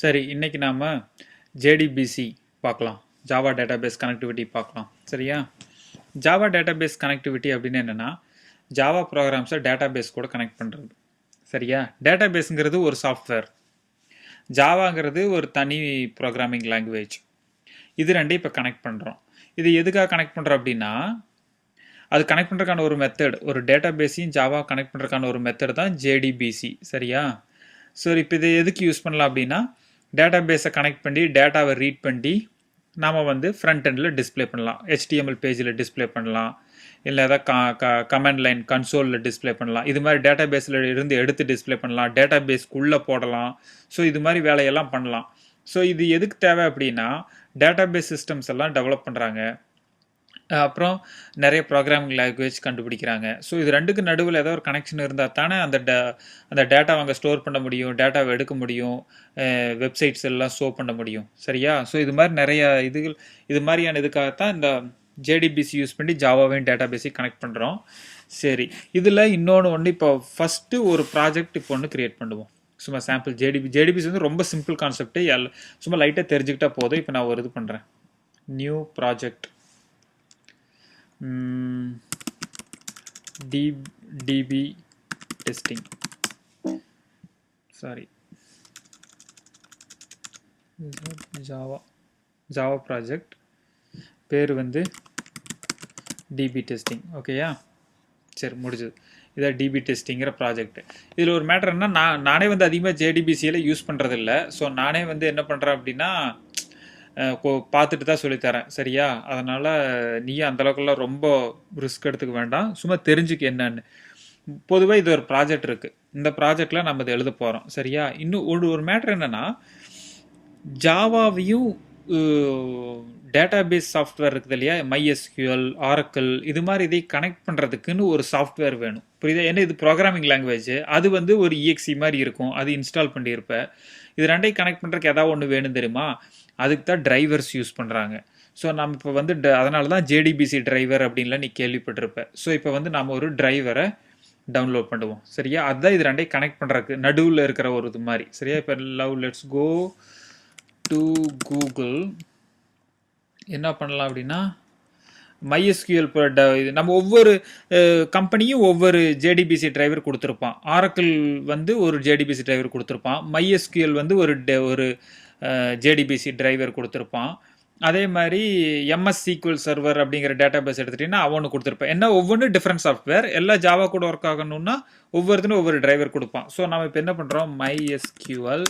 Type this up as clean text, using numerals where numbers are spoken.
சரி, இன்னைக்கு நாம JDBC பார்க்கலாம். ஜாவா டேட்டாபேஸ் கனெக்டிவிட்டி பார்க்கலாம். சரியா? ஜாவா டேட்டாபேஸ் கனெக்டிவிட்டி அப்படின்னு என்னன்னா ஜாவா ப்ரோக்ராம்ஸை டேட்டாபேஸ் கூட கனெக்ட் பண்ணுறது. சரியா? டேட்டாபேஸுங்கிறது ஒரு சாஃப்ட்வேர், ஜாவாங்கிறது ஒரு தனி ப்ரோக்ராமிங் லாங்குவேஜ். இது ரெண்டையும் இப்போ கனெக்ட் பண்ணுறோம். இது எதுக்காக கனெக்ட் பண்ணுறோம் அப்படின்னா, அது கனெக்ட் பண்ணுறதுக்கான ஒரு மெத்தட், ஒரு டேட்டாபேஸையும் ஜாவா கனெக்ட் பண்ணுறதுக்கான ஒரு மெத்தட் தான் JDBC. சரியா? ஸோ இப்போ இது எதுக்கு யூஸ் பண்ணலாம் அப்படின்னா, டேட்டாபேஸை கனெக்ட் பண்ணி டேட்டாவை ரீட் பண்ணி நாம் வந்து ஃப்ரண்ட் எண்டில் டிஸ்பிளே பண்ணலாம். HTML பேஜில் டிஸ்பிளே பண்ணலாம், இல்லை ஏதாவது கமெண்ட் லைன் கன்சோலில் டிஸ்பிளே பண்ணலாம். இது மாதிரி டேட்டாபேஸில் இருந்து எடுத்து டிஸ்பிளே பண்ணலாம், டேட்டாபேஸ்க்குள்ளே போடலாம். ஸோ இது மாதிரி வேலையெல்லாம் பண்ணலாம். ஸோ இது எதுக்கு தேவை அப்படின்னா, டேட்டாபேஸ் சிஸ்டம்ஸ் எல்லாம் டெவலப் பண்ணுறாங்க, அப்புறம் நிறைய ப்ரோக்ராமிங் லாங்குவேஜ் கண்டுபிடிக்கிறாங்க. ஸோ இது ரெண்டுக்கு நடுவில் ஏதோ ஒரு கனெக்ஷன் இருந்தால் தானே அந்த டேட்டாவை அங்கே ஸ்டோர் பண்ண முடியும், டேட்டாவை எடுக்க முடியும், வெப்சைட்ஸ் எல்லாம் ஷோ பண்ண முடியும். சரியா? ஸோ இது மாதிரி நிறைய இது மாதிரியான இதுக்காகத்தான் இந்த JDBC யூஸ் பண்ணி ஜாவாவையும் டேட்டாபேஸையும் கனெக்ட் பண்ணுறோம். சரி, இதில் இன்னொன்று இப்போ ஃபஸ்ட்டு ஒரு ப்ராஜெக்ட் இப்போ ஒன்று க்ரியேட் பண்ணுவோம். சும்மா சாம்பிள் JDBC வந்து ரொம்ப சிம்பிள் கான்செப்ட், சும்மா லைட்டாக தெரிஞ்சுக்கிட்டா போதும். இப்போ நான் ஒரு இது பண்ணுறேன், new project DB testing, sorry, Java project பேர் வந்து DB testing. ஓகேயா? சரி, முடிஞ்சது. இதான் DB testingங்கிற ப்ராஜெக்ட். இதில் ஒரு மேட்டர் என்ன, நானே வந்து அதிகமாக JDBCயில் யூஸ் பண்ணுறதில்ல. ஸோ நானே வந்து என்ன பண்ணுறேன் அப்படின்னா, பார்த்துட்டு தான் சொல்லித்தரேன். சரியா? அதனால் நீயும் அந்தளவுக்குலாம் ரொம்ப ரிஸ்க் எடுத்துக்க வேண்டாம், சும்மா தெரிஞ்சுக்க என்னன்னு. பொதுவாக இது ஒரு ப்ராஜெக்ட் இருக்குது, இந்த ப்ராஜெக்டில் நம்ம இதை எழுத போகிறோம். சரியா? இன்னும் ஒரு மேட்ரு என்னென்னா, ஜாவாவையும் டேட்டாபேஸ் சாஃப்ட்வேர் இருக்குது இல்லையா, MySQL, Oracle, இது மாதிரி இதை கனெக்ட் பண்ணுறதுக்குன்னு ஒரு சாஃப்ட்வேர் வேணும். புரியுதா? ஏன்னா இது ப்ரோக்ராமிங் லாங்குவேஜ், அது வந்து ஒரு EXE மாதிரி இருக்கும், அது இன்ஸ்டால் பண்ணியிருப்பேன். இது ரெண்டையும் கனெக்ட் பண்ணுறதுக்கு ஏதாவது ஒன்று வேணும் தெரியுமா? அதுக்கு தான் டிரைவர்ஸ் யூஸ் பண்ணுறாங்க. ஸோ நம்ம இப்போ வந்து அதனால தான் JDBC டிரைவர் அப்படின்லாம் நீ கேள்விப்பட்டிருப்பேன். ஸோ இப்போ வந்து நம்ம ஒரு டிரைவரை டவுன்லோட் பண்ணுவோம். சரியா? அதுதான் இது ரெண்டையும் கனெக்ட் பண்ணுறதுக்கு நடுவில் இருக்கிற ஒரு இது மாதிரி. சரியா? இப்போ லெட்ஸ் கோ டு கூகுள். என்ன பண்ணலாம் அப்படின்னா, MySQL நம்ம ஒவ்வொரு கம்பெனியும் ஒவ்வொரு JDBC டிரைவர் கொடுத்துருப்பான். Oracle வந்து ஒரு JDBC டிரைவர் கொடுத்துருப்பான், MySQL வந்து ஒரு JDBC டிரைவர் கொடுத்துருப்பான். அதே மாதிரி MS SQL சர்வர் அப்படிங்கிற டேட்டாபேஸ் எடுத்துட்டீங்கன்னா அவனு கொடுத்துருப்பான். என்ன ஒவ்வொன்றும் டிஃப்ரெண்ட் சாஃப்ட்வேர், எல்லா ஜாவா கூட ஒர்க் ஆகணும்னா ஒவ்வொருத்தரும் ஒவ்வொரு டிரைவர் கொடுப்பான். ஸோ நம்ம இப்போ என்ன பண்ணுறோம், MySQL